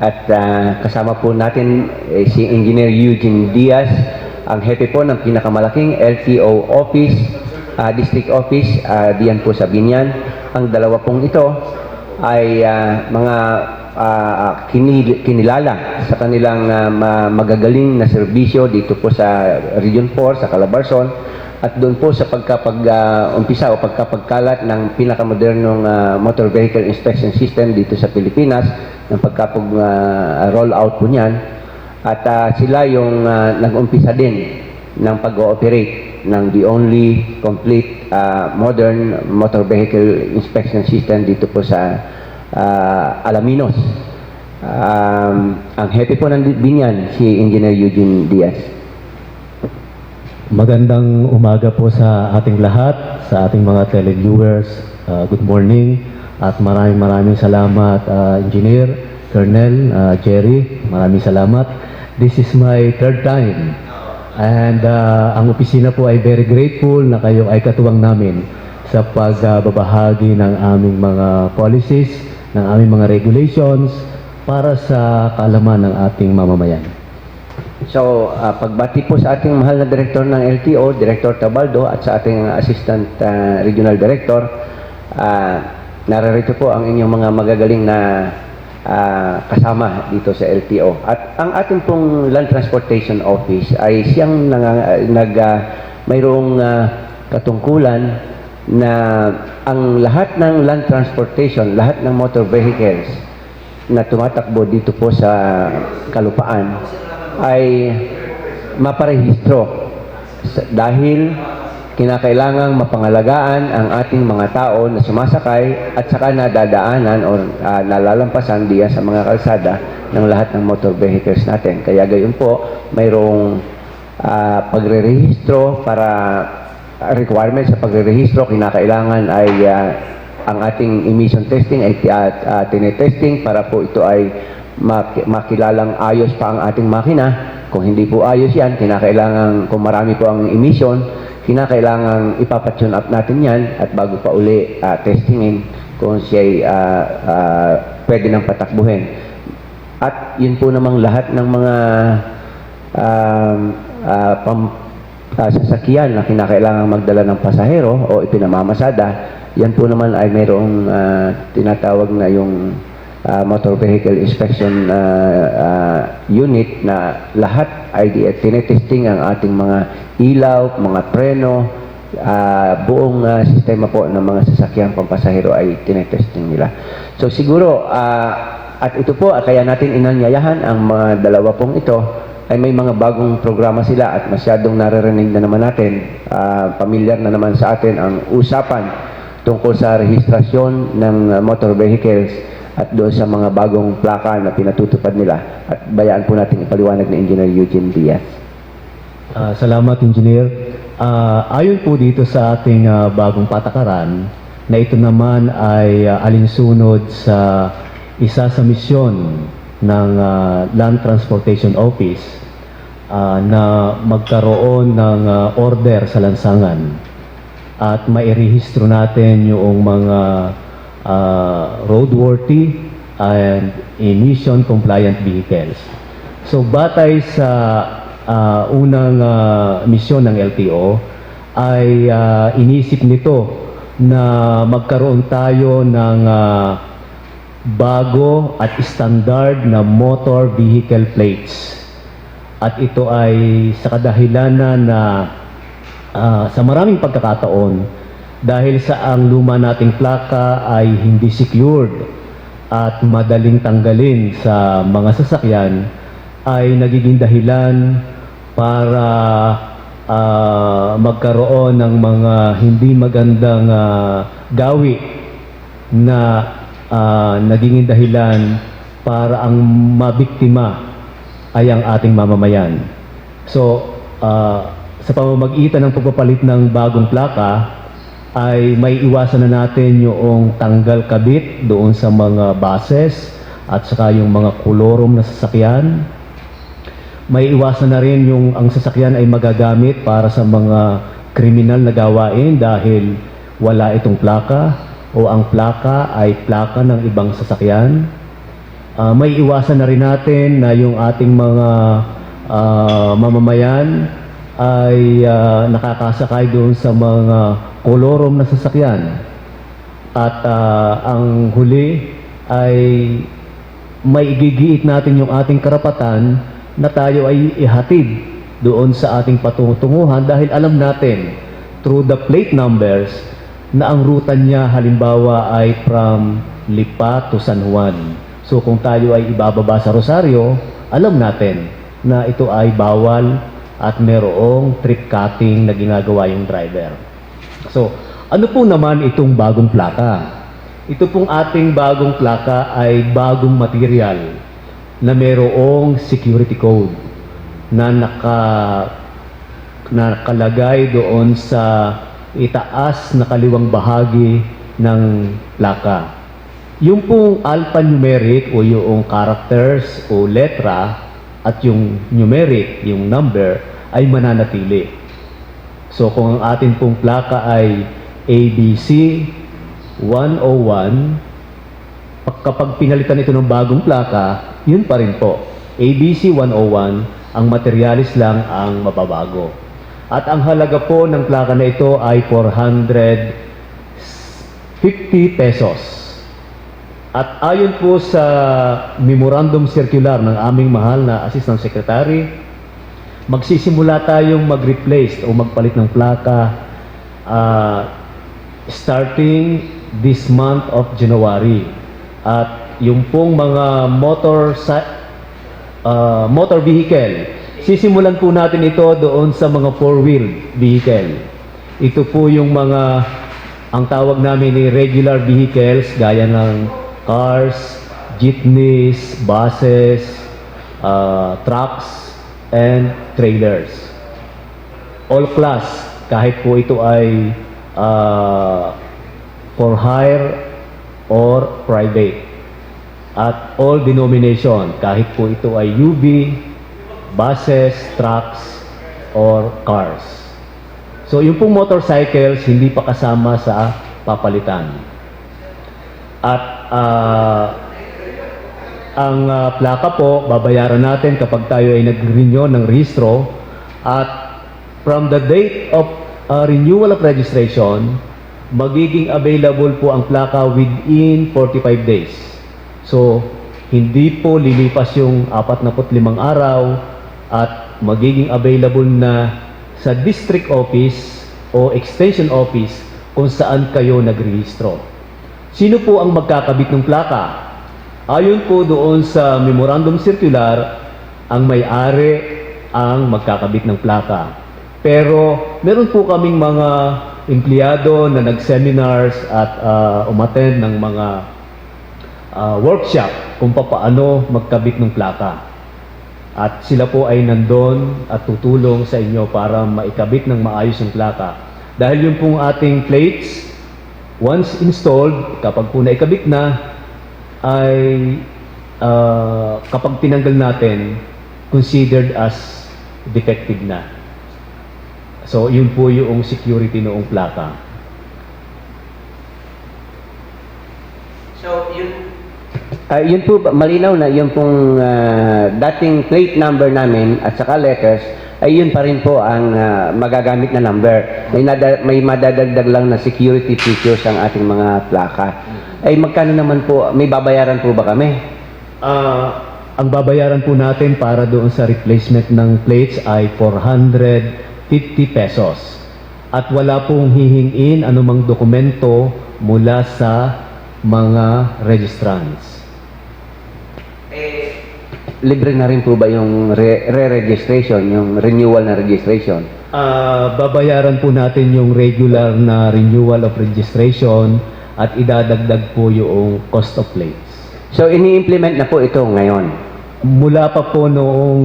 At kasama po natin si Engineer Eugene Diaz, ang hepe po ng pinakamalaking LTO office, district office, diyan po sa Binyan. Ang dalawa pong ito ay mga kinilala sa kanilang magagaling na serbisyo dito po sa Region 4, sa Calabarzon, at doon po sa umpisa o pagkapagkalat ng pinakamodernong motor vehicle inspection system dito sa Pilipinas, ng roll out po niyan. At sila yung nag-umpisa din ng pag-ooperate ng the only complete modern motor vehicle inspection system dito po sa Alaminos. Ang hepe po ng Binyan, si Engineer Eugene Diaz. Magandang umaga po sa ating lahat, sa ating mga televiewers. Good morning at maraming salamat, Engineer, Colonel, Jerry. Maraming salamat. This is my third time. And ang opisina po ay very grateful na kayo ay katuwang namin sa pagbabahagi ng aming mga policies, ng aming mga regulations para sa kaalaman ng ating mamamayan. So, pagbati po sa ating mahal na Director ng LTO, Director Tabaldo, at sa ating Assistant Regional Director, nararito po ang inyong mga magagaling na kasama dito sa LTO. At ang ating pong Land Transportation Office ay siyang mayroong katungkulan na ang lahat ng land transportation, lahat ng motor vehicles na tumatakbo dito po sa kalupaan ay maparehistro dahil kinakailangang mapangalagaan ang ating mga tao na sumasakay at saka nadadaanan o nalalampasan diyan sa mga kalsada ng lahat ng motor vehicles natin. Kaya gayon po, mayroong pagrerehistro para requirements sa pagrerehistro, kinakailangan ay ang ating emission testing ay tinetesting para po ito ay makilalang ayos pa ang ating makina. Kung hindi po ayos yan, kinakailangan, kung marami po ang emission, kinakailangan ipapatune up natin yan at bago pa uli testingin kung siya pwede nang patakbuhin. At yun po namang lahat ng mga sasakyan na kinakailangan magdala ng pasahero o ipinamamasada, yan po naman ay mayroong tinatawag na yung motor vehicle inspection unit na lahat ay tinetesting ang ating mga ilaw, mga preno, buong sistema po ng mga sasakyan pampasahero ay tinetesting nila. So siguro, at ito po, kaya natin inanyayahan ang mga dalawa pong ito ay may mga bagong programa sila at masyadong naririnig na naman natin, pamilyar na naman sa atin ang usapan tungkol sa rehistrasyon ng motor vehicles at doon sa mga bagong plaka na pinatutupad nila. At bayaan po natin ipaliwanag ni Engineer Eugene Diaz. Salamat, Engineer. Ayon po dito sa ating bagong patakaran na ito naman ay alinsunod sa isa sa misyon ng Land Transportation Office na magkaroon ng order sa lansangan at mairehistro natin yung mga roadworthy and emission compliant vehicles. So batay sa unang misyon ng LTO ay inisip nito na magkaroon tayo ng bago at standard na motor vehicle plates. At ito ay sa kadahilanan na sa maraming pagkakataon dahil sa ang luma nating plaka ay hindi secured at madaling tanggalin sa mga sasakyan ay nagiging dahilan para magkaroon ng mga hindi magandang gawi na naging dahilan para ang mabiktima ay ang ating mamamayan. So, sa pamamagitan ng pagpapalit ng bagong plaka, ay may iwasan na natin yung tanggal kabit doon sa mga buses at saka yung mga kolorom na sasakyan. May iwasan na rin yung ang sasakyan ay magagamit para sa mga kriminal na gawain dahil wala itong plaka o ang plaka ay plaka ng ibang sasakyan. may iwasan na rin natin na yung ating mga mamamayan ay nakakasakay doon sa mga kolorom na sasakyan. At ang huli ay may igigiit natin yung ating karapatan na tayo ay ihatid doon sa ating patunguhan dahil alam natin through the plate numbers na ang ruta niya halimbawa ay from Lipa to San Juan. So kung tayo ay ibababa sa Rosario, alam natin na ito ay bawal at merong trip cutting na ginagawa yung driver. So, ano po naman itong bagong plaka? Ito pong ating bagong plaka ay bagong material na merong security code na nakalagay doon sa itaas na kaliwang bahagi ng plaka. Yung pong alphanumeric o yung characters o letra at yung numeric, yung number, ay mananatili. So kung ang atin pong plaka ay ABC 101, kapag pinalitan ito ng bagong plaka, yun pa rin po. ABC 101, ang materialis lang ang mababago. At ang halaga po ng plaka na ito ay 450 pesos. At ayon po sa memorandum circular ng aming mahal na Assistant Secretary, magsisimula tayong mag-replace o magpalit ng plaka starting this month of January. At yung pong mga motor vehicle, sisimulan po natin ito doon sa mga four-wheel vehicle. Ito po yung mga, ang tawag namin ni regular vehicles, gaya ng cars, jeepneys, buses, trucks, and trailers. All class, kahit po ito ay for hire or private. At all denomination, kahit po ito ay UV, buses, trucks, or cars. So yung pong motorcycles, hindi pa kasama sa papalitan. At ang plaka po, babayaran natin kapag tayo ay nag-renew ng rehistro. At from the date of renewal of registration, magiging available po ang plaka within 45 days. So, hindi po lilipas yung 45 araw at magiging available na sa district office o extension office kung saan kayo nagrehistro. Sino po ang magkakabit ng plaka? Ayon po doon sa memorandum circular, ang may-ari ang magkakabit ng plaka. Pero meron po kaming mga empleyado na nag-seminars at umattend ng mga workshop kung paano magkabit ng plaka. At sila po ay nandun at tutulong sa inyo para maikabit ng maayos yung plaka. Dahil yung pong ating plates, once installed, kapag po naikabit na, ay kapag tinanggal natin, considered as defective na. So, yun po yung security noong plaka. So, yun po, malinaw na yun pong dating plate number namin at saka letters, ay yun pa rin po ang magagamit na number. May madadagdag lang na security features ang ating mga plaka. Ay magkano naman po, may babayaran po ba kami? Ang babayaran po natin para doon sa replacement ng plates ay 450 pesos. At wala pong hihingin anumang dokumento mula sa mga registrants. Libre na rin po ba yung re-registration, yung renewal na registration? Babayaran po natin yung regular na renewal of registration at idadagdag po yung cost of plates. So, ini-implement na po ito ngayon? Mula pa po noong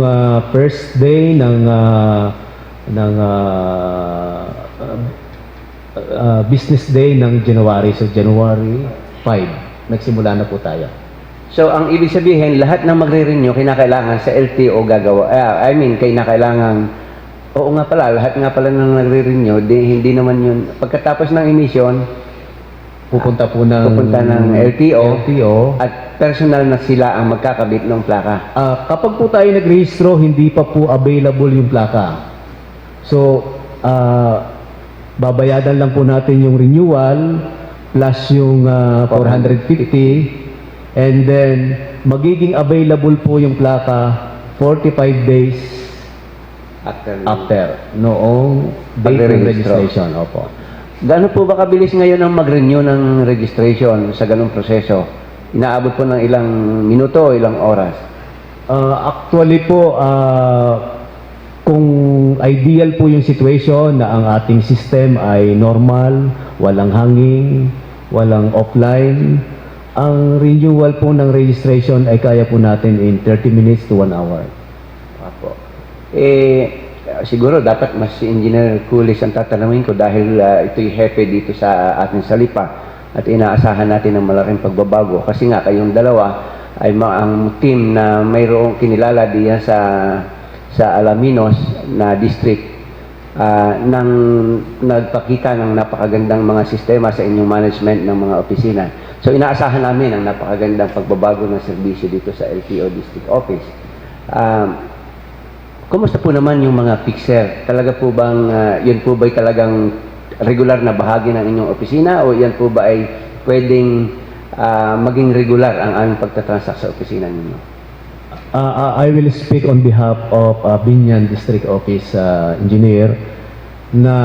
first day ng business day ng January. So, January 5, nagsimula na po tayo. So, ang ibig sabihin, lahat ng magre-renew, kinakailangan sa LTO gagawa. Kinakailangan, oo nga pala, lahat nga pala ng nagre-renew, hindi naman yun. Pagkatapos ng emission, pupunta po ng LTO. At personal na sila ang magkakabit ng plaka. Kapag po tayo nagrehistro, hindi pa po available yung plaka. So, babayadan lang po natin yung renewal plus yung 450, and then magiging available po yung plaka 45 days after noong date ng Pagre-registro. registration. Opo. Gaano po ba kabilis ngayon ang mag-renew ng registration sa ganung proseso? Inaabot po ng ilang minuto o ilang oras? Actually po, kung ideal po yung situation na ang ating system ay normal, walang hanging, walang offline, ang renewal po ng registration ay kaya po natin in 30 minutes to 1 hour. Apo. Siguro dapat mas si Engineer Cooley ang tatanungin ko dahil ito'y hepe dito sa ating salipa at inaasahan natin ng malaking pagbabago kasi nga kayong dalawa ay ang team na mayroong kinilala diyan sa Alaminos na district nang nagpakita ng napakagandang mga sistema sa inyong management ng mga opisina. So inaasahan namin ang napakagandang pagbabago ng serbisyo dito sa LTO District Office. Kumusta po naman yung mga fixer? Talaga po bang yun po ba'y talagang regular na bahagi ng inyong opisina o yan po ba ay pwedeng maging regular ang aming pagtatransact sa opisina ninyo? I will speak on behalf of Binyan District Office Engineer na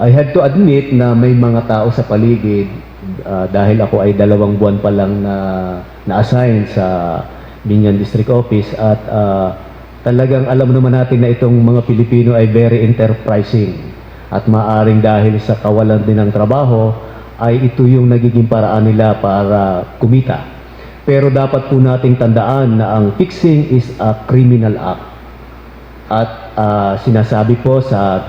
I had to admit na may mga tao sa paligid dahil ako ay 2 buwan pa lang na-assign sa Binyan District Office at talagang alam naman natin na itong mga Pilipino ay very enterprising at maaring dahil sa kawalan din ng trabaho ay ito yung nagiging paraan nila para kumita. Pero dapat po nating tandaan na ang fixing is a criminal act. At sinasabi po sa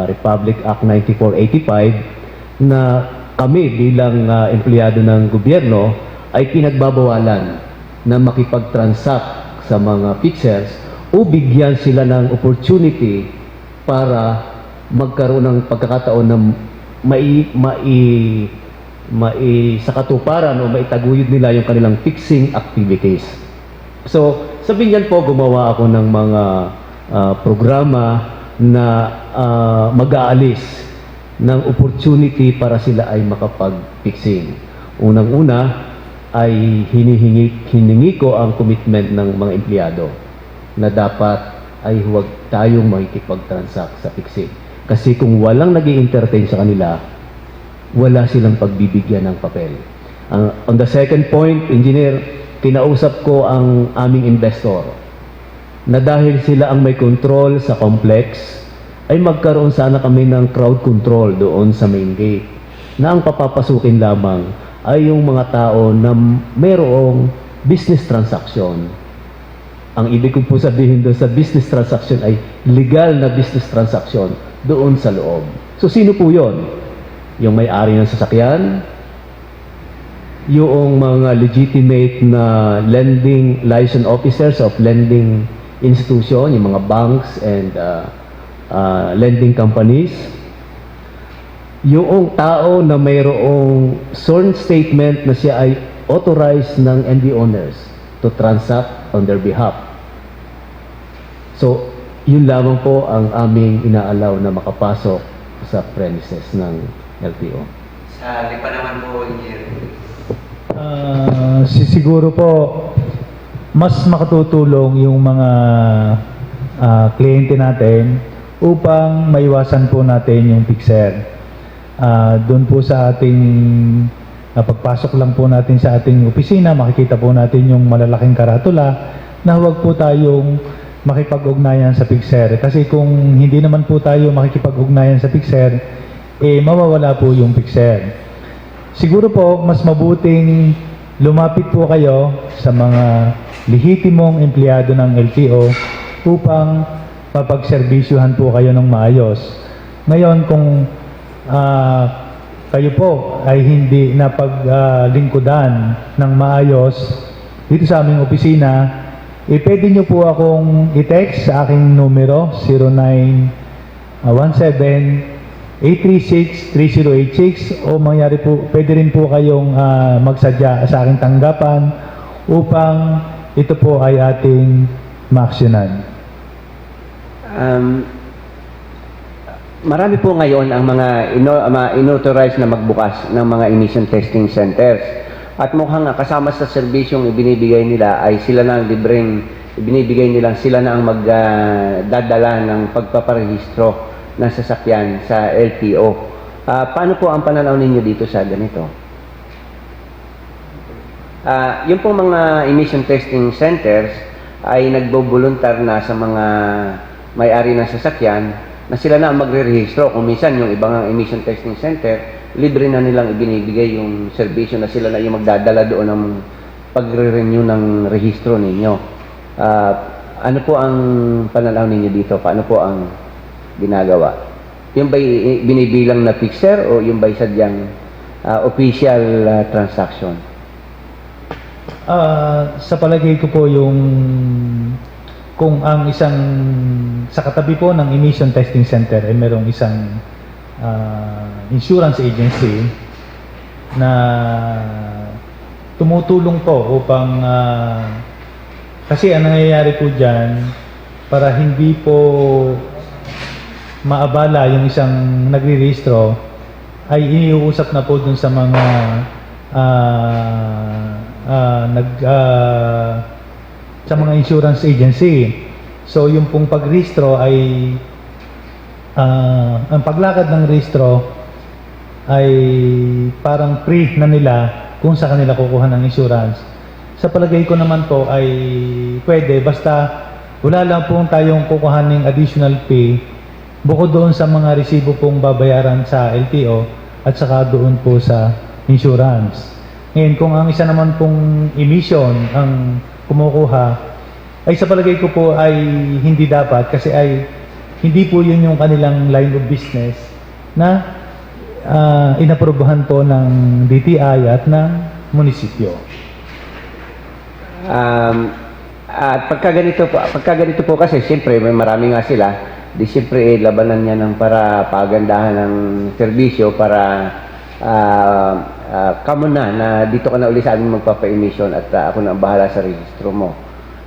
Republic Act 9485 na kami bilang empleyado ng gobyerno ay pinagbabawalan na makipag-transact sa mga fixers o bigyan sila ng opportunity para magkaroon ng pagkakataon na sa katuparan o maitaguyod nila yung kanilang fixing activities. So, sa Binyan po, gumawa ako ng mga programa na mag-aalis ng opportunity para sila ay makapag-fixing. Unang-una ay hiningi ko ang commitment ng mga empleyado na dapat ay huwag tayong makikipag-transact sa fixing. Kasi kung walang nag-i-entertain sa kanila, wala silang pagbibigyan ng papel. On the second point, Engineer, kinausap ko ang aming investor na dahil sila ang may control sa complex, ay magkaroon sana kami ng crowd control doon sa main gate na ang papapasukin lamang ay yung mga tao na mayroong business transaction. Ang ibig ko po sabihin doon sa business transaction ay legal na business transaction doon sa loob. So sino po yon? Yung may-ari ng sasakyan, yung mga legitimate na lending license officers of lending institution, yung mga banks and lending companies, yung tao na mayroong sworn statement na siya ay authorized ng ND owners to transact on their behalf. So, yun lamang po ang aming inaalaw na makapasok sa premises ng LTO. Sa lipa naman po, Engineer. Siguro po, mas makatutulong yung mga kliyente natin upang maiwasan po natin yung fixer. Doon po sa ating pagpasok lang po natin sa ating opisina, makikita po natin yung malalaking karatula na huwag po tayong makipag-ugnayan sa fixer. Kasi kung hindi naman po tayo makikipag-ugnayan sa fixer, mawawala po yung fixer. Siguro po, mas mabuting lumapit po kayo sa mga lehitimong empleyado ng LTO upang mapagserbisyuhan po kayo ng maayos. Ngayon, kung kayo po ay hindi napaglingkudan ng maayos dito sa aming opisina, pwede nyo po akong i-text sa aking numero 0917 836-3086 o pwede rin po kayong magsadya sa aking tanggapan upang ito po ay ating maaksyonan. Marami po ngayon ang mga inauthorize na magbukas ng mga emission testing centers. At mukhang kasama sa serbisyong ibinibigay nila ay sila na ang libreng ibinibigay nilang sila na ang magdadala ng pagpaparehistro ng sasakyan sa LTO. Paano po ang pananaw ninyo dito sa ganito? Yung pong mga emission testing centers ay nagbobuluntar na sa mga may-ari ng sasakyan na sila na ang magre-rehistro. Kung minsan yung ibang emission testing center, libre na nilang ibinibigay yung serbisyo na sila na yung magdadala doon ng pagre-renew ng rehistro ninyo. Ano po ang pananaw ninyo dito? Paano po ang ginagawa? Yung ba'y binibilang na fixer o yung ba'y sadyang official transaction? Sa palagay ko po yung kung ang isang sa katabi po ng emission testing center ay merong isang insurance agency na tumutulong po upang kasi ang nangyayari po dyan para hindi po maabala yung isang nagre-rehistro ay iniuusap na po dun sa mga sa mga insurance agency. So yung pong pagrehistro ay ang paglakad ng rehistro ay parang free na nila kung sa kanila kukuha ng insurance. Sa palagay ko naman po ay pwede basta wala lang po tayong kukuhaning additional fee bukod doon sa mga resibo pong babayaran sa LTO at saka doon po sa insurance. Ngayon, kung ang isa naman pong emission ang kumukuha, ay sa palagay ko po ay hindi dapat kasi ay hindi po yun yung kanilang line of business na inaprubahan po ng DTI at ng munisipyo. At pagka ganito po kasi siyempre may marami nga sila, di siyempre labanan niya ng para pagandahan ng serbisyo para kamo na dito ka na uli sa amin magpapa-emission at ako na ang bahala sa rehistro mo.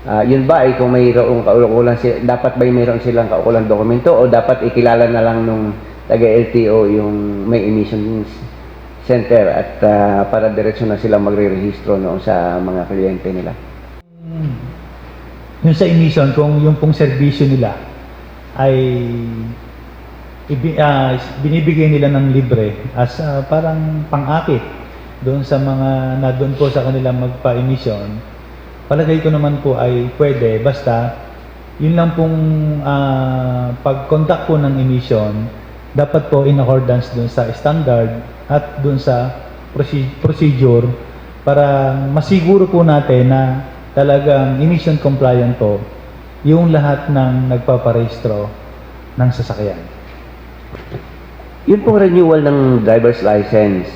Yun ba ay kung mayroong kaukulan dapat ba mayroon silang kaukulang dokumento o dapat ikilala na lang nung taga-LTO yung may emission center at para diretso na sila magre-rehistro noon sa mga kliyente nila? Yung sa emission, kung yung pong serbisyo nila ay binibigay nila ng libre as parang pang-akit doon sa mga na doon po sa kanila magpa-emission, palagay ko naman po ay pwede basta yun lang pong pag-conduct po ng emission dapat po in accordance doon sa standard at doon sa procedure para masiguro po natin na talagang emission compliant po yung lahat ng nagpaparehistro ng sasakyan. Yun pong renewal ng driver's license.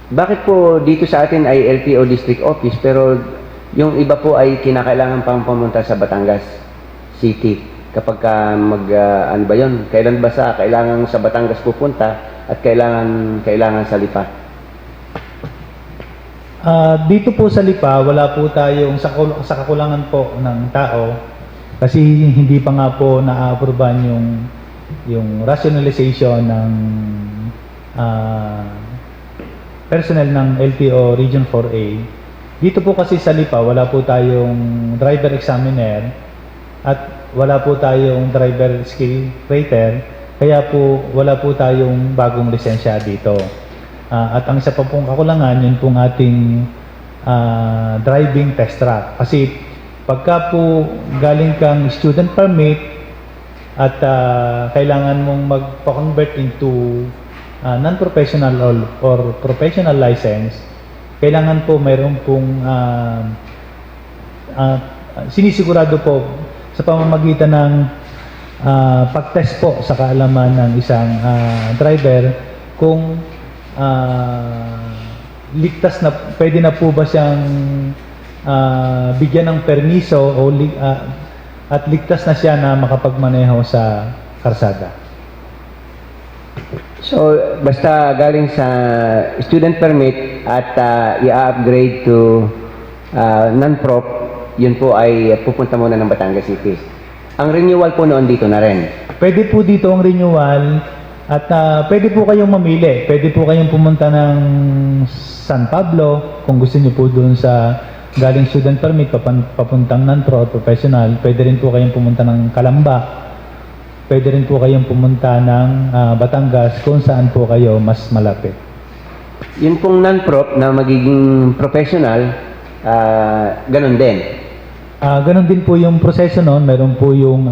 Bakit po dito sa atin ay LTO District Office pero yung iba po ay kinakailangan pang pumunta sa Batangas City kapag ano ba yun? Kailan ba kailangan sa Batangas pupunta at kailangan sa Lipa? Dito po sa Lipa, wala po tayong sa kakulangan po ng tao kasi hindi pa nga po na-approvean yung rationalization ng personnel ng LTO Region 4A. Dito po kasi sa Lipa, wala po tayong driver examiner at wala po tayong driver skill rater, kaya po wala po tayong bagong lisensya dito. At ang isa pa pong kakulangan, yun pong ating driving test track. Kasi pagka po galing kang student permit at kailangan mong magpa-convert into non-professional or professional license, kailangan po mayroon pong sinisigurado po sa pamamagitan ng pag-test po sa kaalaman ng isang driver kung ligtas na, pwede na po ba siyang bigyan ng permiso o at ligtas na siya na makapagmaneho sa karsada. So, basta galing sa student permit at i-upgrade to non-prop, yun po ay pupunta muna ng Batangas City. Ang renewal po noon dito na rin. Pwede po dito ang renewal at pwede po kayong mamili. Pwede po kayong pumunta ng San Pablo kung gusto niyo po doon sa galing student permit papuntang non-pro professional. Pwede rin po kayong pumunta ng Calamba. Pwede rin po kayong pumunta ng Batangas kung saan po kayo mas malapit. Yun pong non-prop na magiging professional, ganun din. Ganon din po yung proseso noon. Meron po yung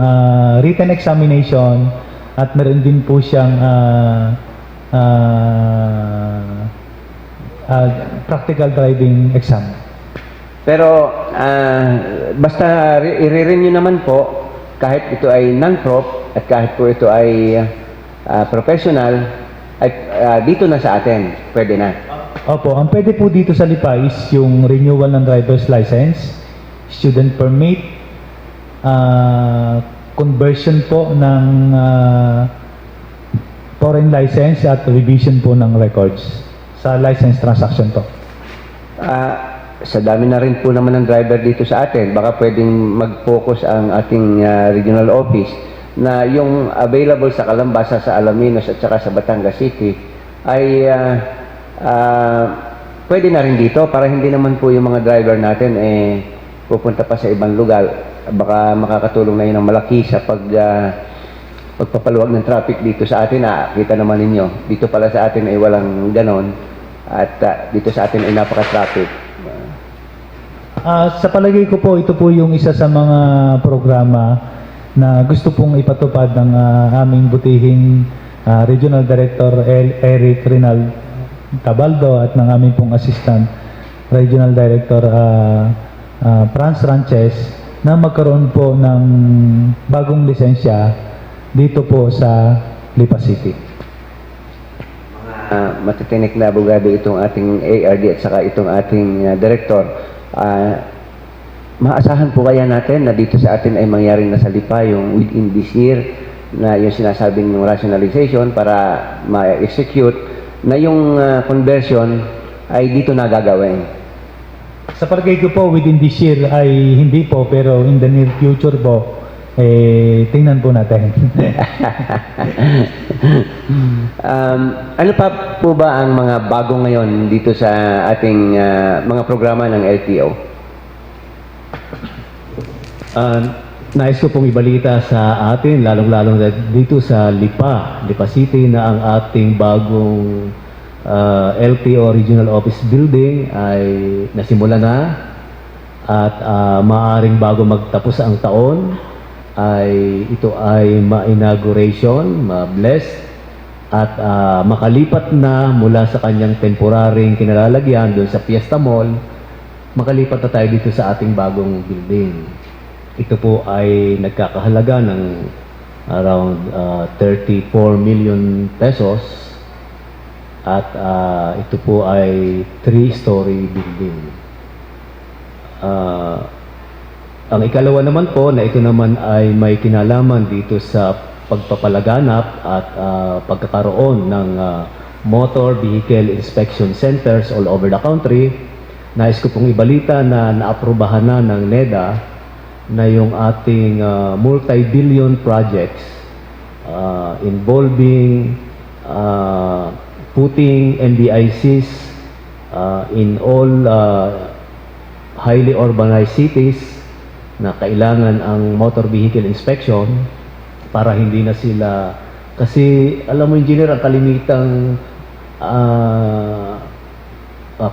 written examination at meron din po siyang practical driving exam. Pero basta i-renew naman po kahit ito ay non-prop at kahit po ito ay professional, ay dito na sa atin, pwede na. Opo, ang pwede po dito sa Lipa is yung renewal ng driver's license, student permit, conversion po ng foreign license at revision po ng records sa license transaction po. Sa dami na rin po naman ng driver dito sa atin, baka pwedeng mag-focus ang ating regional office na yung available sa Calambasa, sa Alaminos at saka sa Batangas City ay pwede na rin dito para hindi naman po yung mga driver natin pupunta pa sa ibang lugar. Baka makakatulong na yun ng malaki sa pagpapaluwag ng traffic dito sa atin. Kita naman ninyo, dito pala sa atin ay walang ganon at dito sa atin ay napaka-traffic. Sa palagay ko po, ito po yung isa sa mga programa na gusto pong ipatupad ng aming butihing Regional Director Eric Rinal Tabaldo at ng aming pong Assistant Regional Director Franz Ranches na magkaroon po ng bagong lisensya dito po sa Lipa City. Matitinik na abogado itong ating ARD at saka itong ating Director. Maasahan po kaya natin na dito sa atin ay mangyaring nasa Lipa yung within this year na yung sinasabing yung rationalization para ma-execute na yung conversion ay dito na gagawin. Sa palagay ko po, within this year ay hindi po, pero in the near future po, tingnan po natin. Ano pa po ba ang mga bago ngayon dito sa ating mga programa ng LTO? Nais ko pong ibalita sa atin, lalong-lalong dito sa Lipa City na ang ating bagong LTO Regional Office Building ay nasimula na at maaaring bago magtapos ang taon ay ito ay ma-inauguration, ma-bless at makalipat na mula sa kanyang temporaryong kinalalagyan doon sa Fiesta Mall, makalipat na tayo dito sa ating bagong building. Ito po ay nagkakahalaga ng around 34 million pesos at ito po ay 3-story building. Ang ikalawa naman po na ito naman ay may kinalaman dito sa pagpapalaganap at pagkakaroon ng motor vehicle inspection centers all over the country. Nais ko pong ibalita na naaprubahan na ng NEDA na yung ating multi-billion projects involving putting NDICs in all highly urbanized cities na kailangan ang motor vehicle inspection para hindi na sila, kasi alam mo engineer, ang kalimitang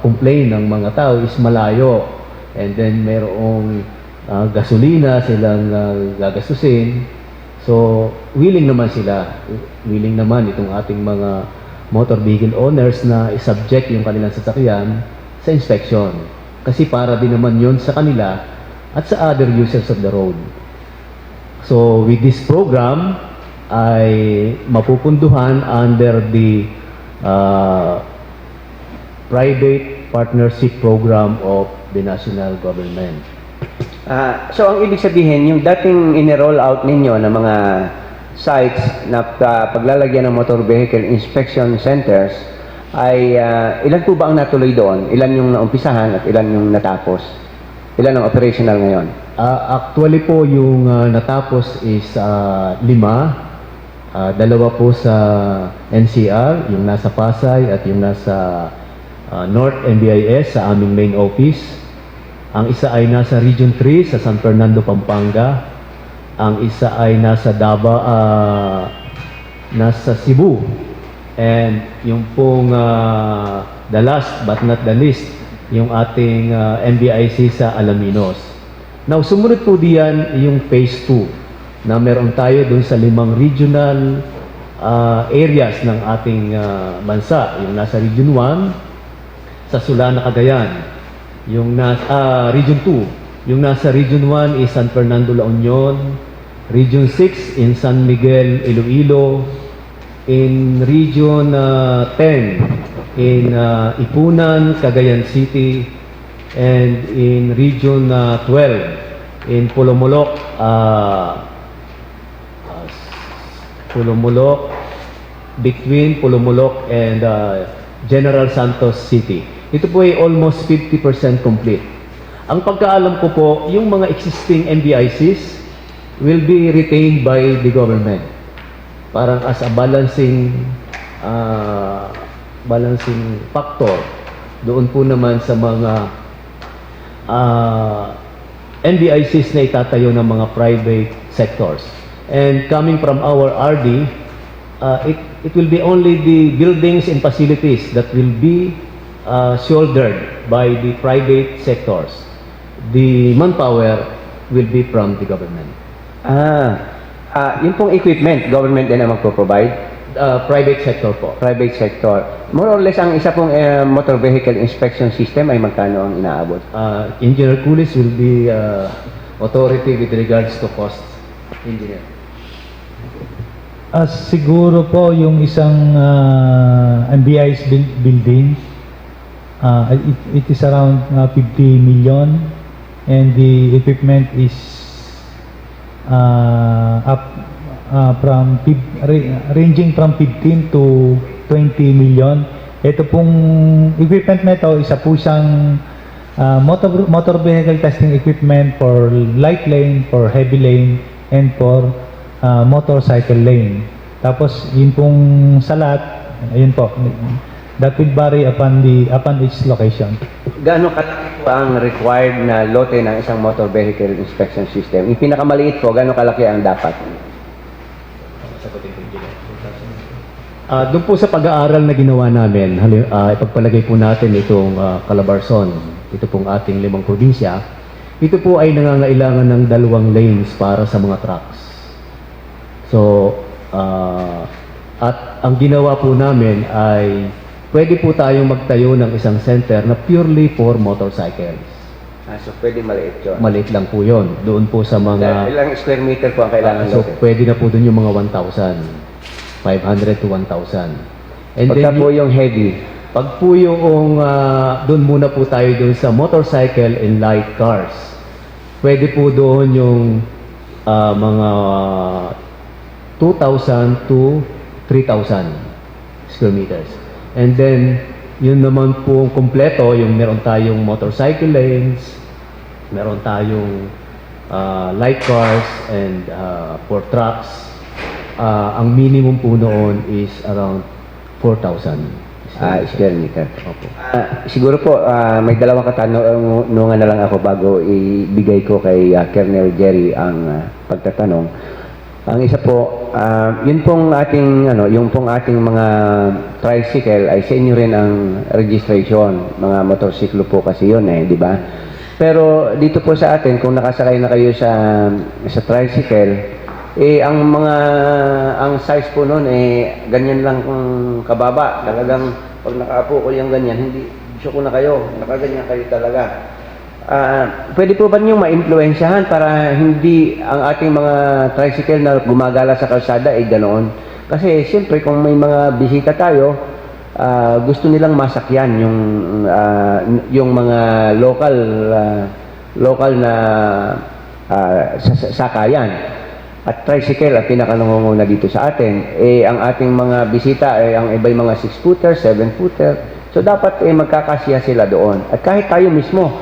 complain ng mga tao is malayo and then merong gasolina silang gagastusin. So willing naman itong ating mga motor vehicle owners na i-subject yung kanilang sasakyan sa inspection kasi para din naman yon sa kanila at sa other users of the road. So with this program ay mapupunduhan under the private partnership program of the national government. So ang ibig sabihin, yung dating in-roll out ninyo ng mga sites na paglalagyan ng motor vehicle inspection centers ay ilan po ba ang natuloy doon? Ilan yung naumpisahan at ilan yung natapos? Ilan ang operational ngayon? Actually po, yung natapos is 5. Dalawa po sa NCR, yung nasa Pasay at yung nasa North NBIS sa aming main office. Ang isa ay nasa Region 3 sa San Fernando, Pampanga. Ang isa ay nasa nasa Cebu. And yung pong the last but not the least, yung ating MBIC sa Alaminos. Now, sumunod po diyan yung phase 2 na meron tayo dun sa 5 regional areas ng ating bansa. Yung nasa Region 1, sa Sulana, Cagayan. Yung nasa Region 2, yung nasa Region 1 is San Fernando, La Union. Region 6 in San Miguel, Iloilo. In Region 10 in Ipunan, Cagayan City. And in Region 12 in Pulomolok, between Pulomolok and General Santos City. Ito po ay almost 50% complete. Ang pagkaalam ko po, yung mga existing MBICs will be retained by the government. Parang as a balancing factor. Doon po naman sa mga MBICs na itatayo ng mga private sectors. And coming from our RD, it will be only the buildings and facilities that will be shouldered by the private sectors. The manpower will be from the government. Yung pong equipment, government din ang magpo-provide? Private sector po. Private sector. More or less, ang isa pong motor vehicle inspection system ay magkano ang inaabot? Engineer Coolies will be authority with regards to costs. Engineer. Siguro po yung isang MBI's building, it is around 50 million and the equipment is ranging from 15 to 20 million. Ito pong equipment na ito, isa po siyang motor vehicle testing equipment for light lane, for heavy lane, and for motorcycle lane. Tapos yun pong salat, ayun po, that will vary upon its location. Gaano kalaki po ang required na lote ng isang motor vehicle inspection system? Yung pinakamaliit po, gaano kalaki ang dapat? Doon po sa pag-aaral na ginawa namin, ipagpalagay po natin itong Calabarzon, ito pong ating 5 probinsya. Ito po ay nangangailangan ng 2 lanes para sa mga trucks. So, at ang ginawa po namin ay pwede po tayong magtayo ng isang center na purely for motorcycles. So pwede maliit yun? Maliit lang po yun. Doon po sa mga... Ilang square meter po ang kailangan so lote? pwede na po doon yung mga 1,500 to 1,000. And Pagka then, po yung heavy, pag po yung doon muna po tayo doon sa motorcycle and light cars. Pwede po doon yung mga 2,000 to 3,000 square meters. And then, yun naman po kompleto, yung meron tayong motorcycle lanes, meron tayong light cars and for trucks. Ang minimum po noon is around 4,000 square meter. Opo. Siguro po, may dalawang katanungan na lang ako bago ibigay ko kay Colonel Jerry ang pagtatanong. Ang isa po, yun pong ating, yung pong ating mga tricycle ay sa inyo rin ang registration. Mga motorsiklo po kasi yun di ba? Pero dito po sa atin, kung nakasakay na kayo sa tricycle, ang size po noon ganyan lang kung kababa. Talagang pag nakaapo ko yung ganyan, hindi ko na kayo, nakaganyan kayo talaga. Pwede po ba niyong ma-influensyahan para hindi ang ating mga tricycle na gumagala sa kalsada ganoon? Kasi siyempre kung may mga bisita tayo, gusto nilang masakyan yung mga local na sakayan. at tricycle ang pinakanangunguna dito sa atin. Ang ating mga bisita ay ang iba'y mga 6-footer, 7-footer. So dapat magkakasya sila doon. At kahit kayo mismo,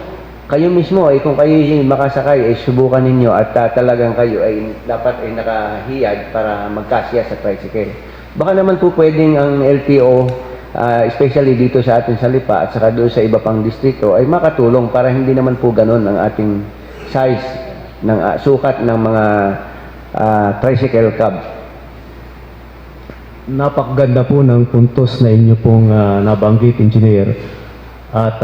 kung kayo makasakay, subukan ninyo at talagang kayo ay dapat ay nakahiyad para magkasya sa tricycle. Baka naman po pwedeng ang LTO, especially dito sa atin sa Lipa at saka doon sa iba pang distrito, ay makatulong para hindi naman po ganun ang ating size ng sukat ng mga tricycle cab. Napakaganda po ng puntos na inyo pong nabanggit, Engineer. At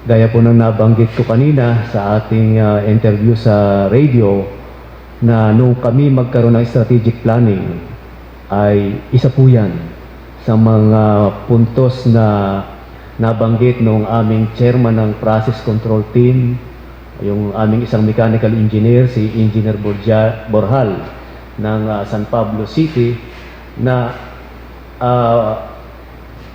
gaya po ng nabanggit ko kanina sa ating interview sa radio, na nung kami magkaroon ng strategic planning, ay isa po yan sa mga puntos na nabanggit nung aming chairman ng process control team, yung aming isang mechanical engineer, si Engineer Borjal ng San Pablo City, na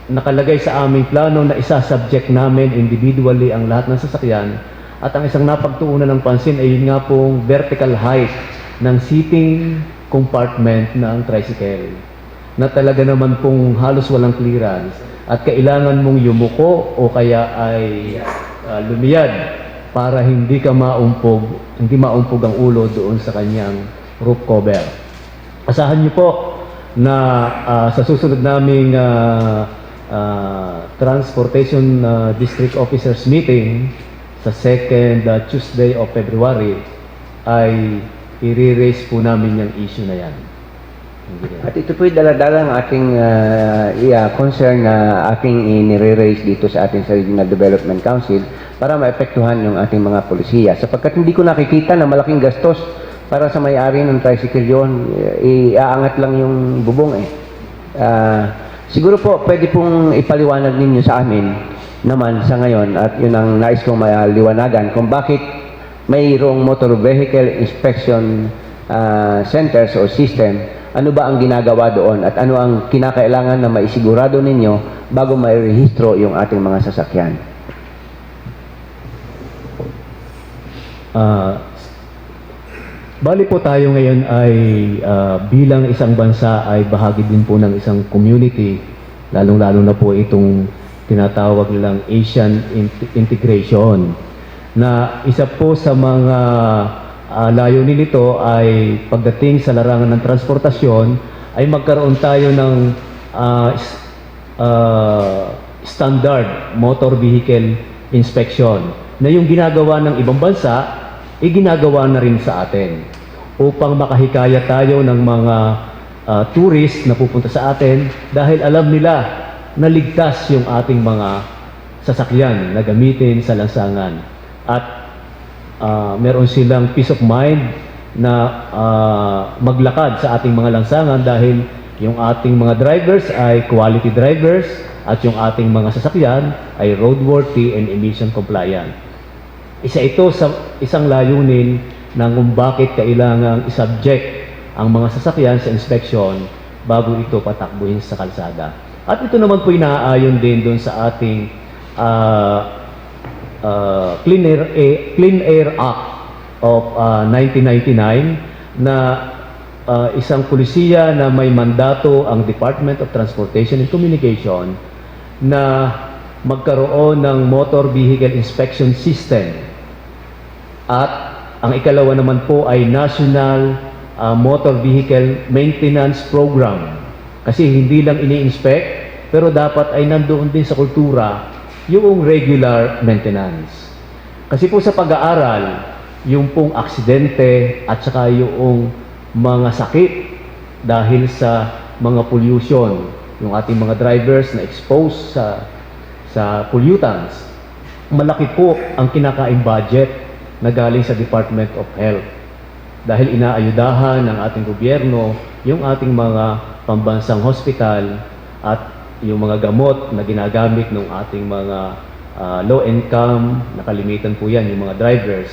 nakalagay sa aming plano na isa-subject namin individually ang lahat ng sasakyan. At ang isang napagtuunan ng pansin ay yun nga pong vertical height ng seating compartment ng tricycle, na talaga naman pong halos walang clearance at kailangan mong yumuko o kaya ay lumiyad para hindi maumpog ang ulo doon sa kanyang roof cover. Asahan niyo po na sa susunod naming Transportation District Officers Meeting sa second Tuesday of February ay i-raise po namin yung issue na yan. At ito po'y dala-dala ng ating concern na ating inire-raise dito sa ating sa Regional Development Council para maepektuhan yung ating mga polisiya. Sapagkat hindi ko nakikita na malaking gastos para sa may-ari ng tricycle yun, iaangat lang yung bubong eh. Siguro po, pwede pong ipaliwanag ninyo sa amin naman sa ngayon at yun ang nais kong maliwanagan kung bakit mayroong motor vehicle inspection centers o system. Ano ba ang ginagawa doon at ano ang kinakailangan na maisigurado ninyo bago mairehistro yung ating mga sasakyan? Bali po tayo ngayon ay bilang isang bansa ay bahagi din po ng isang community, lalong-lalo na po itong tinatawag nilang Asian integration, na isa po sa mga layunin nito ay pagdating sa larangan ng transportasyon ay magkaroon tayo ng standard motor vehicle inspection na yung ginagawa ng ibang bansa ginagawa na rin sa atin upang makahikaya tayo ng mga tourist na pupunta sa atin dahil alam nila na ligtas yung ating mga sasakyan na gamitin sa lansangan at meron silang peace of mind na maglakad sa ating mga lansangan dahil yung ating mga drivers ay quality drivers at yung ating mga sasakyan ay roadworthy and emission compliant. Isa ito sa isang layunin ng kung bakit kailangang isubject ang mga sasakyan sa inspection bago ito patakbuhin sa kalsada. At ito naman po inaayon din doon sa ating Clean Air Act of 1999 na isang pulisiya na may mandato ang Department of Transportation and Communication na magkaroon ng motor vehicle inspection system. At ang ikalawa naman po ay National Motor Vehicle Maintenance Program. Kasi hindi lang ini-inspect, pero dapat ay nandoon din sa kultura yung regular maintenance. Kasi po sa pag-aaral, yung pong aksidente at saka yung mga sakit dahil sa mga pollution, yung ating mga drivers na exposed sa pollutants, malaki po ang kinakain budget na galing sa Department of Health. Dahil inaayudahan ng ating gobyerno yung ating mga pambansang hospital at yung mga gamot na ginagamit ng ating mga low income, nakalimitan po yan, yung mga drivers.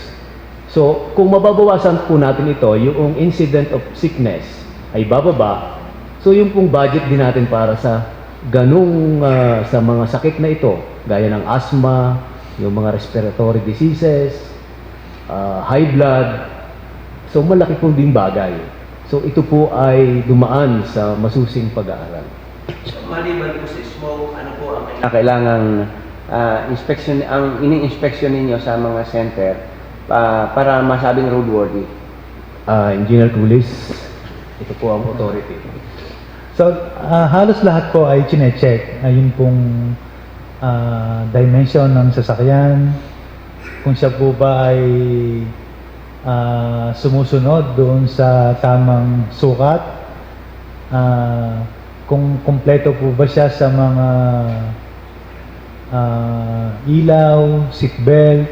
So, kung mababawasan po natin ito, yung incident of sickness ay bababa, so yung pong budget din natin para sa ganung sa mga sakit na ito, gaya ng asthma, yung mga respiratory diseases, high blood, So malaki po din bagay. So ito po ay dumaan sa masusing pag-aaral. So, maliban po sa smoke, ano po ang kailangang inspection, ang ini-inspection ninyo sa mga center para masabing roadworthy? Engineer Tulis, ito po ang authority. So, halos lahat po ay chine-check. Yung pong dimension ng sasakyan, kung siya po ba ay sumusunod doon sa tamang sukat, kung kumpleto po ba siya sa mga ilaw, seatbelt.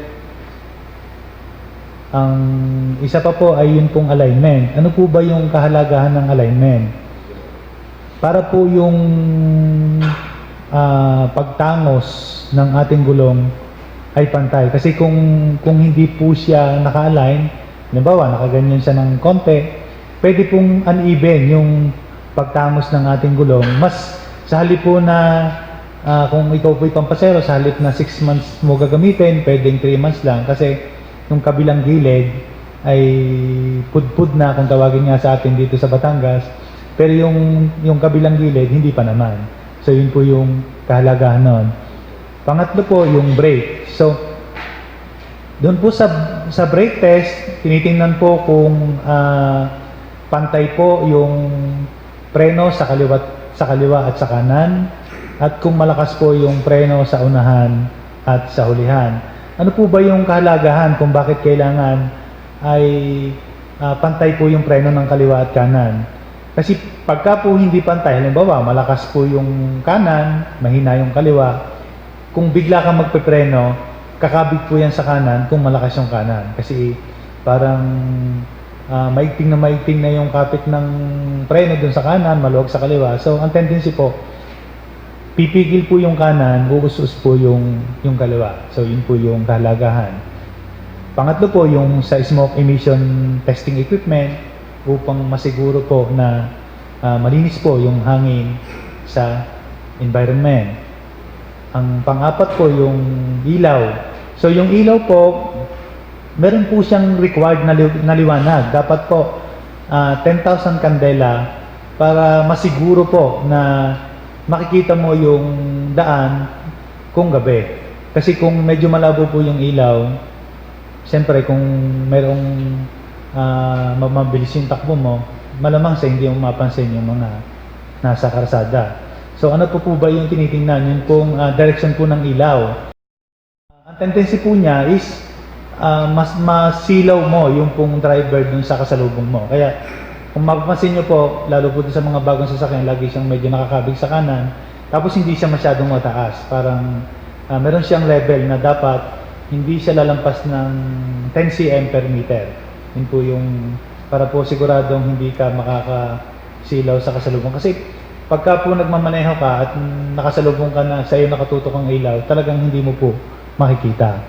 Ang isa pa po ay yun pong alignment. Ano po ba yung kahalagahan ng alignment? Para po yung pagtangos ng ating gulong ay pantay. Kasi kung hindi po siya naka-align, halimbawa nakaganyan siya ng konti, pwede pong uneven yung pagtangos ng ating gulong. Mas sa halip po na kung ikaw po'y pampasero, sa halip na 6 months mo gagamitin, pwedeng 3 months lang. Kasi yung kabilang gilid ay pudpud na, kung tawagin nga sa atin dito sa Batangas. Pero yung kabilang gilid, hindi pa naman. So yun po yung kahalagahan nun. Pangatlo po, yung brake. So, doon po sa brake test, tinitingnan po kung pantay po yung preno sa kaliwa at sa kanan, at kung malakas po yung preno sa unahan at sa hulihan. Ano po ba yung kahalagahan kung bakit kailangan ay pantay po yung preno ng kaliwa at kanan? Kasi pagka po hindi pantay, halimbawa malakas po yung kanan, mahina yung kaliwa, kung bigla kang magpepreno, kakabig po yan sa kanan kung malakas yung kanan. Kasi parang maigting na yung kapit ng preno dun sa kanan, maluwag sa kaliwa. So ang tendency po, pipigil po yung kanan, uus-us po yung kaliwa. So yun po yung kahalagahan. Pangatlo po yung sa smoke emission testing equipment upang masiguro po na malinis po yung hangin sa environment. Ang pang-apat po yung ilaw. So yung ilaw po, meron po siyang required na liwanag. Dapat po 10,000 kandela para masiguro po na makikita mo yung daan kung gabi. Kasi kung medyo malabo po yung ilaw, siyempre kung merong mabilis yung takbo mo, malamang sa hindi mo mapansin yung mga nasa karsada. So ano po ba yung tinitingnan? Yung pong direction po ng ilaw. Ang tendency po niya is mas masilaw mo yung pong driver dun sa kasalubong mo. Kaya kung mapapansin nyo po, lalo po sa mga bagong sasakyan, lagi siyang medyo nakakabig sa kanan, tapos hindi siya masyadong mataas. Parang meron siyang level na dapat hindi siya lalampas ng 10 cm per meter. Yun po yung para po siguradong hindi ka makakasilaw sa kasalubong. Kasi pagka po nagmamaneho ka at nakasalubong ka na sa iyo nakatutok ang ilaw, talagang hindi mo po makikita.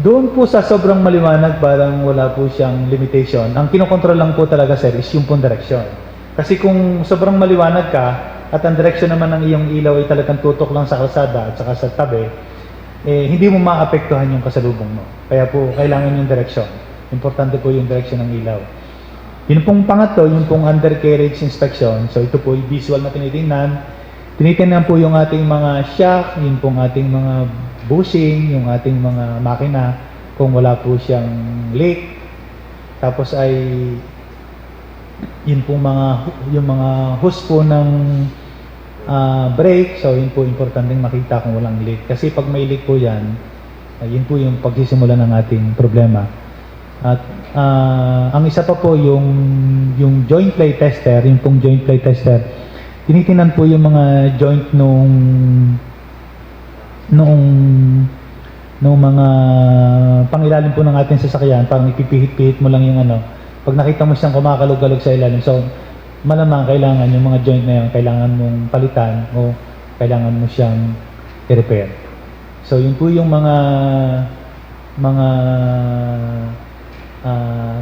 Doon po sa sobrang maliwanag, parang wala po siyang limitation. Ang kinokontrol lang po talaga, sir, is yung pong direksyon. Kasi kung sobrang maliwanag ka at ang direksyon naman ng iyong ilaw ay talagang tutok lang sa kalsada at saka sa tabi, hindi mo maapektuhan yung kasalubong mo. Kaya po, kailangan yung direksyon. Importante po yung direksyon ng ilaw. Yun pong pangatlo, yung pong undercarriage inspection. So ito po yung visual na tinitingnan. Tinitingnan po yung ating mga shock, yun pong ating mga bushing, yung ating mga makina, kung wala po siyang leak. Tapos ay yun pong yung mga hose po ng brake. So yun po importanteng makita kung walang leak. Kasi pag may leak po yan, yun po yung pagsisimula ng ating problema. At ang isa pa po yung joint play tester, yung pong joint play tester, tinitingnan po yung mga joint nung mga pangilalim po ng ating sasakyan. Parang ipipihit-pihit mo lang yung ano. Pag nakita mo siyang kumakalog-galog sa ilalim, so malamang kailangan yung mga joint na yun, kailangan mong palitan o kailangan mo siyang i-repair. So yun po yung mga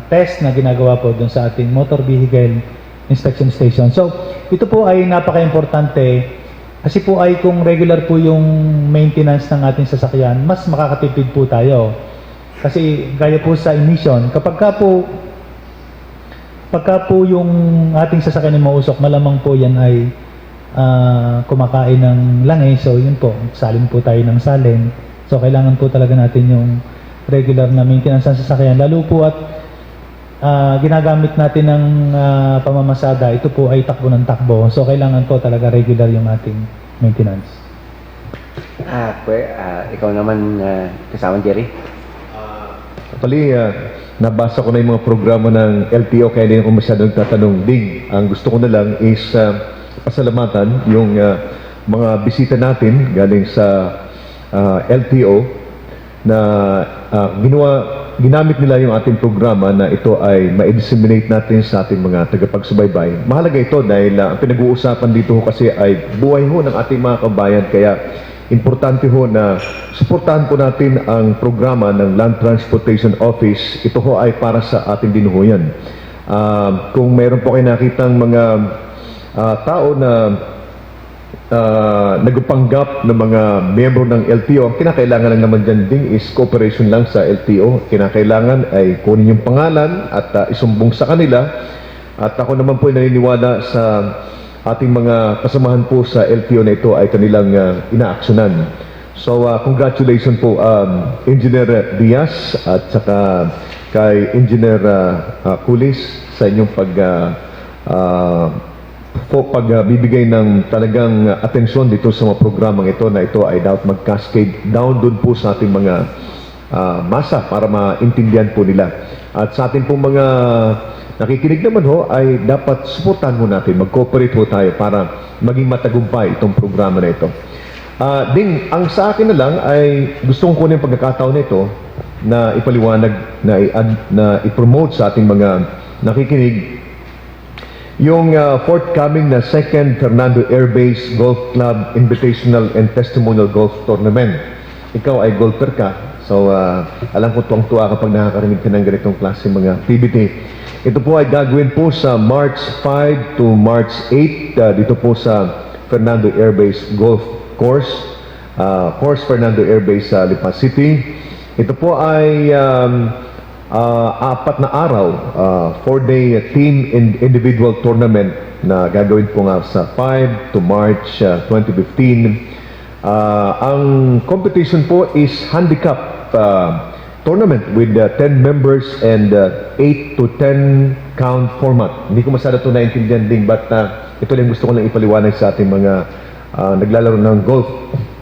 test na ginagawa po dun sa ating motor vehicle inspection station. So ito po ay napaka-importante kasi po ay kung regular po yung maintenance ng ating sasakyan, mas makakatipid po tayo. Kasi gaya po sa emission, pagka po yung ating sasakyan ay mausok, malamang po yan ay kumakain ng langis. So yun po, salin po tayo ng salin. So kailangan po talaga natin yung regular na maintenance ng sasakyan. Lalo po at ginagamit natin ng pamamasada, ito po ay takbo ng takbo. So kailangan po talaga regular yung ating maintenance. Ikaw naman, kasama Jerry. Actually, nabasa ko na yung mga programa ng LTO kaya din ako masyadong tatanong. Ding, ang gusto ko na lang is pasalamatan yung mga bisita natin galing sa LTO na ginamit nila yung ating programa na ito ay ma-disseminate natin sa ating mga tagapagsubaybay. Mahalaga ito dahil ang pinag-uusapan dito kasi ay buhay ho ng ating mga kabayan, kaya importante ho na suportahan po natin ang programa ng Land Transportation Office. Ito ho ay para sa ating din ho yan. Kung mayroon po kayo nakitang mga tao na nagpanggap ng mga miyembro ng LTO, ang kinakailangan lang naman dyan ding is cooperation lang sa LTO. Kinakailangan ay kunin yung pangalan at isumbong sa kanila. At ako naman po ay naniniwala sa ating mga kasamahan po sa LTO na ito ay kanilang inaaksyonan. So, congratulations po Engineer Diaz at saka kay Engineer Kulis sa inyong pagbibigay ng talagang atensyon dito sa mga programang ito na ito ay dapat mag-cascade down doon po sa ating mga masa para maintindihan po nila. At sa ating pong mga nakikinig naman ho ay dapat suportahan mo natin, mag-cooperate ho tayo para maging matagumpay itong programa na ito. Ding, ang sa akin na lang ay gusto kong kunin yung pagkakataon na ito na ipaliwanag, na i-promote sa ating mga nakikinig yung forthcoming na 2nd Fernando Air Base Golf Club Invitational and Testimonial Golf Tournament. Ikaw ay golfer ka, so alam ko tuwang-tuwa kapag nakakarinig ka ng ganitong klase mga activity. Ito po ay gagawin po sa March 5 to March 8 dito po sa Fernando Air Base Golf Course, Fernando Air Base sa Lipa City. Ito po ay 4 na araw, 4-day team and individual tournament na gagawin po nga sa 5 to March 2015. Ang competition po is handicap tournament with 10 members and 8 to 10 count format. Hindi ko masyado ito naintindihan din, but ito lang gusto ko lang ipaliwanag sa ating mga naglalaro ng golf.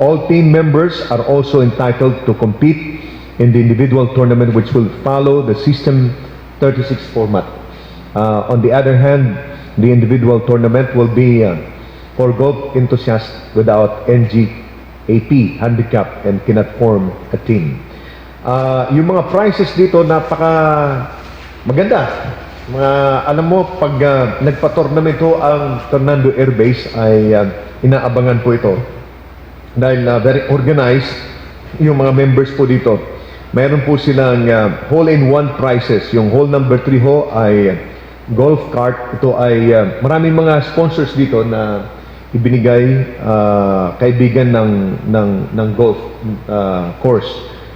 All team members are also entitled to compete in the individual tournament, which will follow the System 36 format. On the other hand, the individual tournament will be for golf enthusiasts without NGAP handicap and cannot form a team. Yung mga prizes dito napaka maganda. Alam mo, pag nagpa-tournament ho ang Fernando Air Base ay inaabangan po ito dahil very organized yung mga members po dito. Mayroon po silang hole-in-one prizes. Yung hole number 3 ho ay golf cart. Ito ay maraming mga sponsors dito na ibinigay kaibigan ng golf course.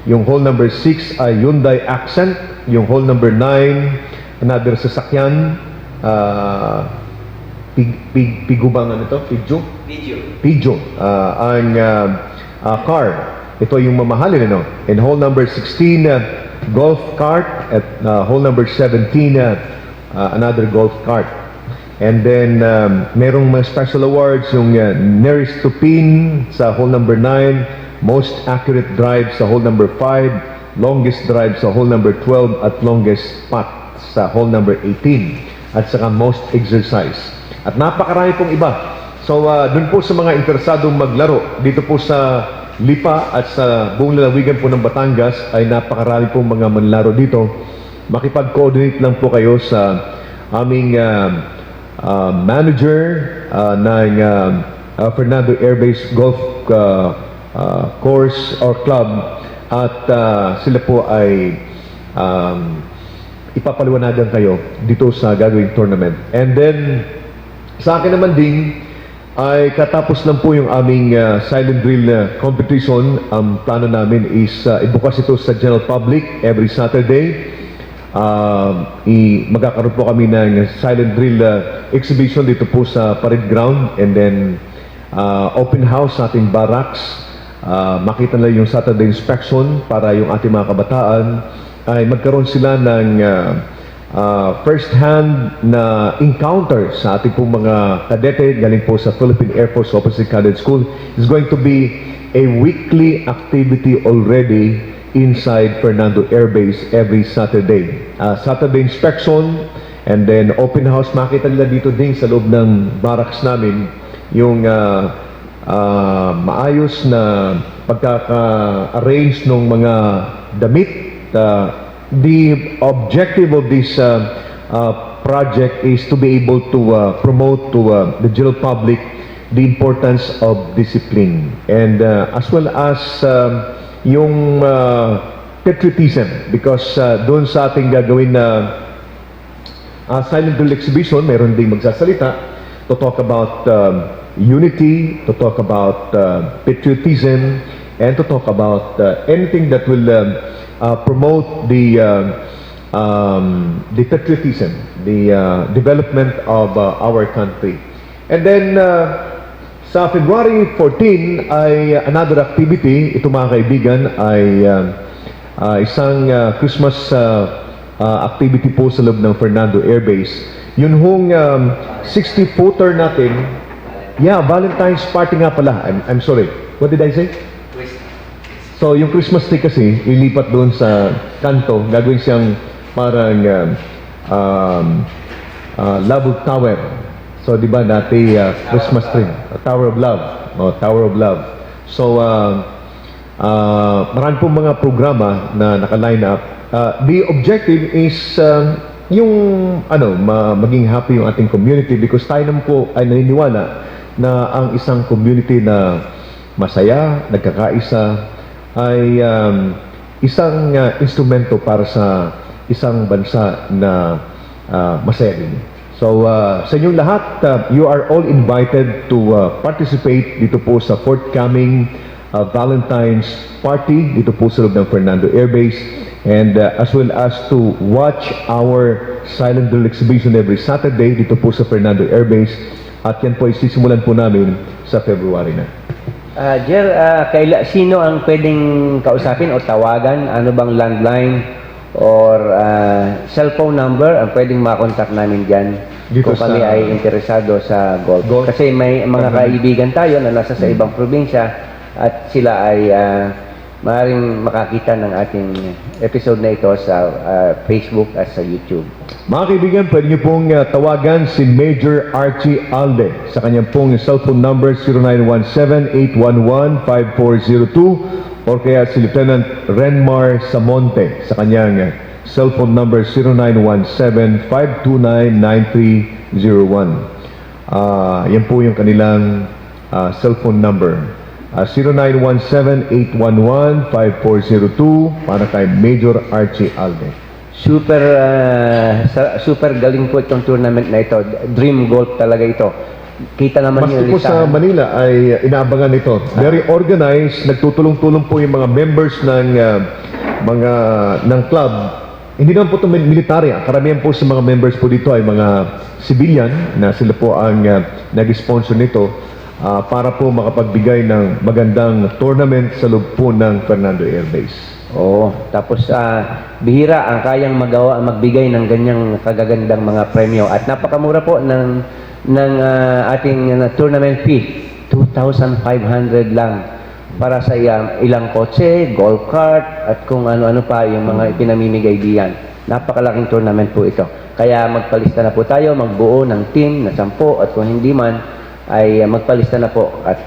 Yung hole number 6 ay Hyundai Accent. Yung hole number 9, another sasakyan, Pigubang ano ito? Pijo. Ang car. Ito yung mamahalin, ano? And hole number 16, golf cart. At hole number 17, another golf cart. And then, merong mga special awards, yung nearest to pin sa hole number 9, most accurate drive sa hole number 5, longest drive sa hole number 12, at longest putt sa hole number 18, at saka most exercise. At napakarami pong iba. So, dun po sa mga interesadong maglaro, dito po sa Lipa at sa buong lalawigan po ng Batangas ay napakarami pong mga manlaro dito. Makipag-coordinate lang po kayo sa aming manager ng Fernando Air Base Golf Course or Club at sila po ay ipapaliwanagan kayo dito sa gagawing tournament. And then, sa akin naman din, ay katapos lang po yung aming silent drill competition. Ang plano namin is ibukas ito sa general public every Saturday. Magkakaroon po kami ng silent drill exhibition dito po sa parade ground, and then open house sa ating barracks. Makita nila yung Saturday inspection para yung ating mga kabataan ay magkaroon sila ng first-hand na encounter sa ating pong mga kadete galing po sa Philippine Air Force Officer Cadet School. It's going to be a weekly activity already inside Fernando Air Base every Saturday. Saturday inspection, and then open house. Makita nila dito din sa loob ng barracks namin yung maayos na pagkaka-arrange ng mga damit. The objective of this project is to be able to promote to the general public the importance of discipline, and as well as yung patriotism, because doon sa ating gagawin na silent drill exhibition, mayroon ding magsasalita to talk about unity, to talk about patriotism, and to talk about anything that will promote the patriotism, the development of our country. And then sa February 14 ay another activity. Ito mga kaibigan ay isang Christmas activity po sa loob ng Fernando Air Base. Yun hong 60-footer natin. Yeah, Valentine's party nga pala. I'm sorry. What did I say? So, yung Christmas tree kasi, lilipat doon sa kanto, gagawin siyang parang love tower. So, di ba, dati Christmas tree, Tower of Love. Tower of Love. So, marami pong mga programa na naka-line up. The objective is yung maging happy yung ating community, because tayo naman po ay naniniwala na ang isang community na masaya, nagkakaisa, ay isang instrumento para sa isang bansa na masaya din. So, sa inyong lahat, you are all invited to participate dito po sa forthcoming Valentine's Party dito po sa loob ng Fernando Air Base, and as well as to watch our silent drill exhibition every Saturday dito po sa Fernando Air Base, at yan po ay sisimulan po namin sa February na. Jer, sino ang pwedeng kausapin o tawagan? Ano bang landline or cellphone number ang pwedeng makontak namin dyan Dito kung kami sa- ay interesado sa golf? Golf. Kasi may mga kaibigan tayo na nasa sa ibang probinsya, at sila ay maaaring makakita ng ating episode na ito sa Facebook at sa YouTube. Mga kaibigan, pwede niyo pong tawagan si Major Archie Alde sa kanyang pong cellphone number 0917-811-5402, or kaya si Lieutenant Renmar Samonte sa kanyang cellphone number 0917-529-9301. Yan po yung kanilang cellphone number. 0917-811-5402 para kay Major Archie Alde. Super galing po itong tournament na ito. Dream golf talaga ito. Kita naman Maski yung po sa Manila ay inaabangan ito. Very organized, nagtutulong-tulong po yung mga members ng club. Hindi naman po ito military. Karamihan po sa mga members po dito ay mga civilian na sila po ang nag-sponsor nito para po makapagbigay ng magandang tournament sa loob po ng Fernando Air Base. Oo, tapos bihira ang kayang magbigay ng ganyang kagagandang mga premyo, at napakamura po ng ating tournament fee, 2,500 lang para sa ilang kotse, golf cart, at kung ano-ano pa yung mga ipinamimigay diyan. Napakalaking tournament po ito. Kaya magpalista na po tayo, magbuo ng team na 10, at kung hindi man ay magpalista na po, at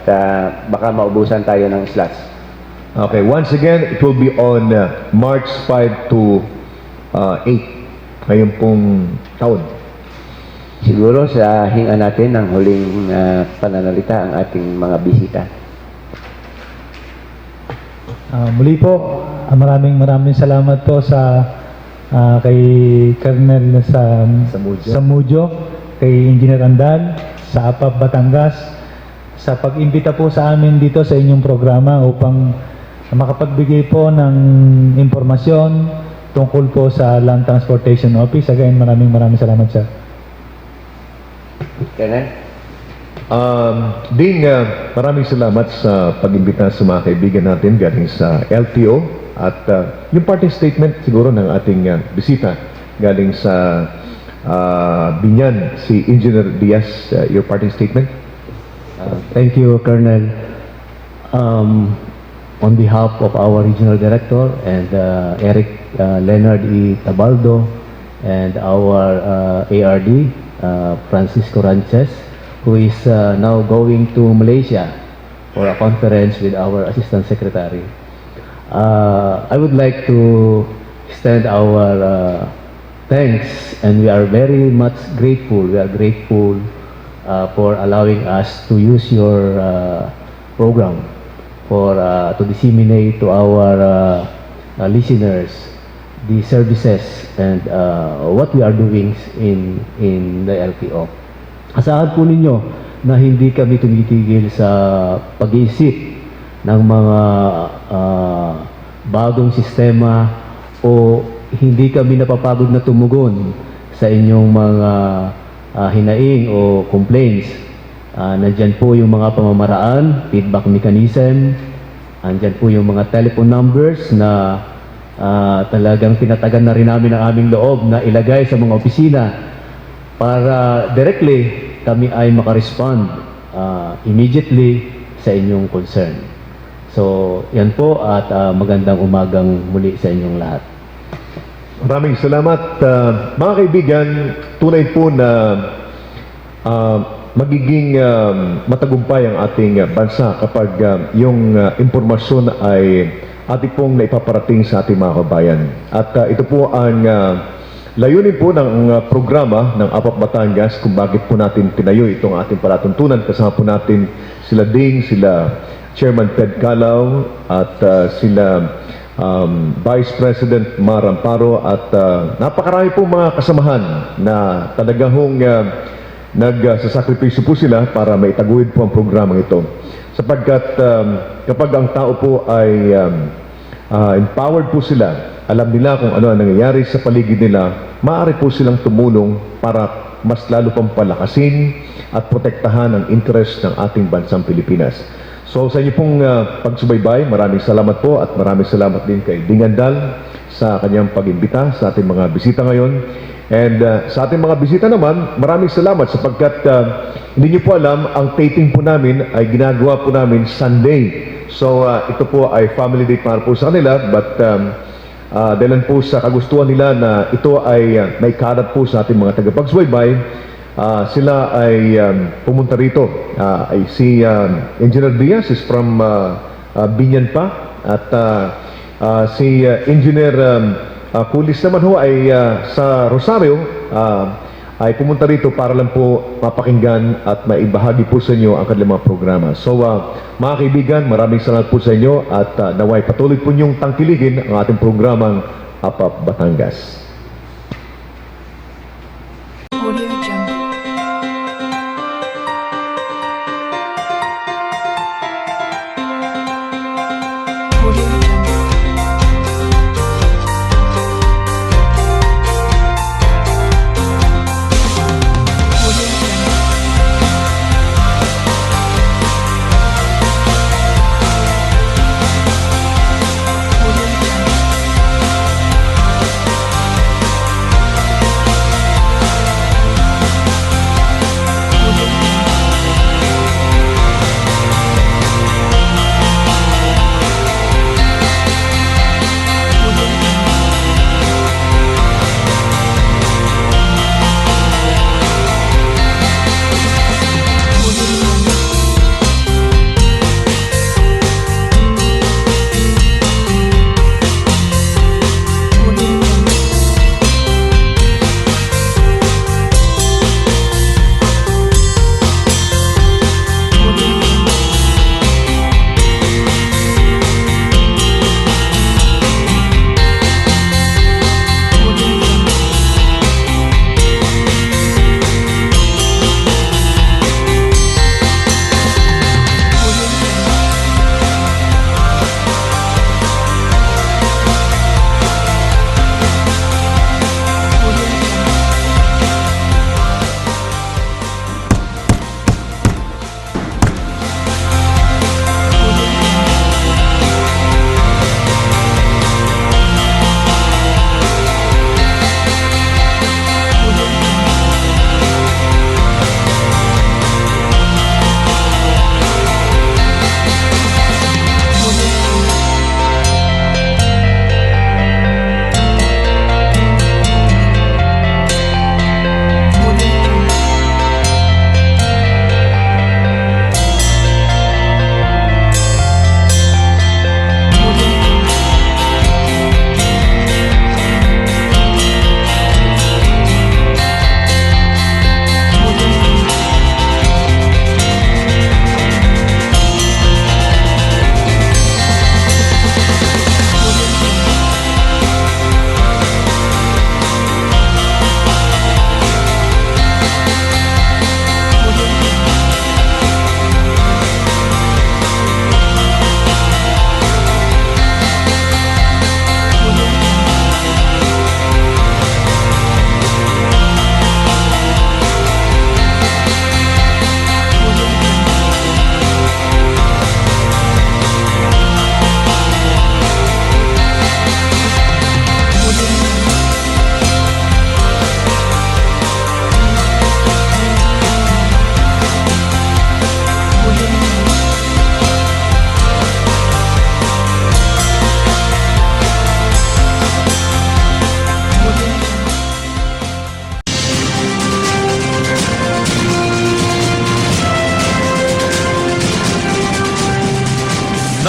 baka maubusan tayo ng slots. Okay, once again, it will be on March 5 to 8 ngayong pong taon. Siguro sa hinga natin ng huling pananalita ang ating mga bisita. Muli po, maraming salamat po sa kay Colonel Samudjo. Samudjo, kay Engineer Andal, sa APAP Batangas, sa pag-imbita po sa amin dito sa inyong programa upang makapagbigay po ng impormasyon tungkol po sa Land Transportation Office. Again, maraming salamat, sir. Colonel? Ding, maraming salamat sa pag-imbita sa mga kaibigan natin galing sa LTO at yung parting statement siguro ng ating bisita galing sa Binyan, si Engineer Diaz, your parting statement. Thank you, Colonel. On behalf of our Regional Director and Eric Leonard E. Tabaldo and our ARD, Francisco Ranches, who is now going to Malaysia for a conference with our Assistant Secretary. I would like to extend our thanks, and we are very much grateful. We are grateful for allowing us to use your program for to disseminate to our listeners the services and what we are doing in the LTO. Asahan po ninyo na hindi kami tumitigil sa pag-iisip ng mga bagong sistema o hindi kami napapagod na tumugon sa inyong mga hinaing o complaints. Nandyan po yung mga pamamaraan, feedback mechanism, andyan po yung mga telephone numbers na talagang tinatagan na rin namin ang aming loob na ilagay sa mga opisina para directly kami ay makarespond immediately sa inyong concern. So, yan po at magandang umagang muli sa inyong lahat. Maraming salamat. Mga kaibigan, tunay po na magiging matagumpay ang ating bansa kapag yung impormasyon ay ating pong naipaparating sa ating mga kabayan. At ito po ang layunin po ng programa ng APAP Batangas kung bakit po natin tinayo itong ating palatuntunan. Kasama po natin sila Ding, sila Chairman Ted Calao at sila Vice President Mar Amparo at napakarami po mga kasamahan na talagang nagsasakripisyo po sila para maitaguhin po ang programang ito. Sapagkat kapag ang tao po ay empowered po sila, alam nila kung ano ang nangyayari sa paligid nila, maaari po silang tumulong para mas lalo pang palakasin at protektahan ang interest ng ating bansang Pilipinas. So sa inyo pong pagsubaybay, maraming salamat po at maraming salamat din kay Dingandal sa kanyang pag-imbita sa ating mga bisita ngayon. And sa ating mga bisita naman, maraming salamat sapagkat hindi niyo po alam, ang taping po namin ay ginagawa po namin Sunday. So ito po ay family day para po sa kanila, but dahil po sa kagustuhan nila na ito ay may kalat po sa ating mga tagapagsubaybay, sila ay pumunta rito. Si Engineer Diaz is from Binyan pa at si Engineer Kulis naman ho ay sa Rosario ay pumunta rito para lang po mapakinggan at maibahagi po sa inyo ang kanilang mga programa. So mga kaibigan, maraming salamat po sa inyo at naway patuloy po niyong tangkiligin ang ating programang APAP Batangas. Audio Jungle. Audio Jungle. Audio Jungle. Audio Jungle.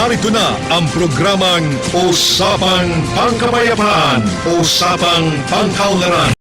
Narito na ang programang Usapang Pangkapayapaan, Usapang Pangkaunlaran.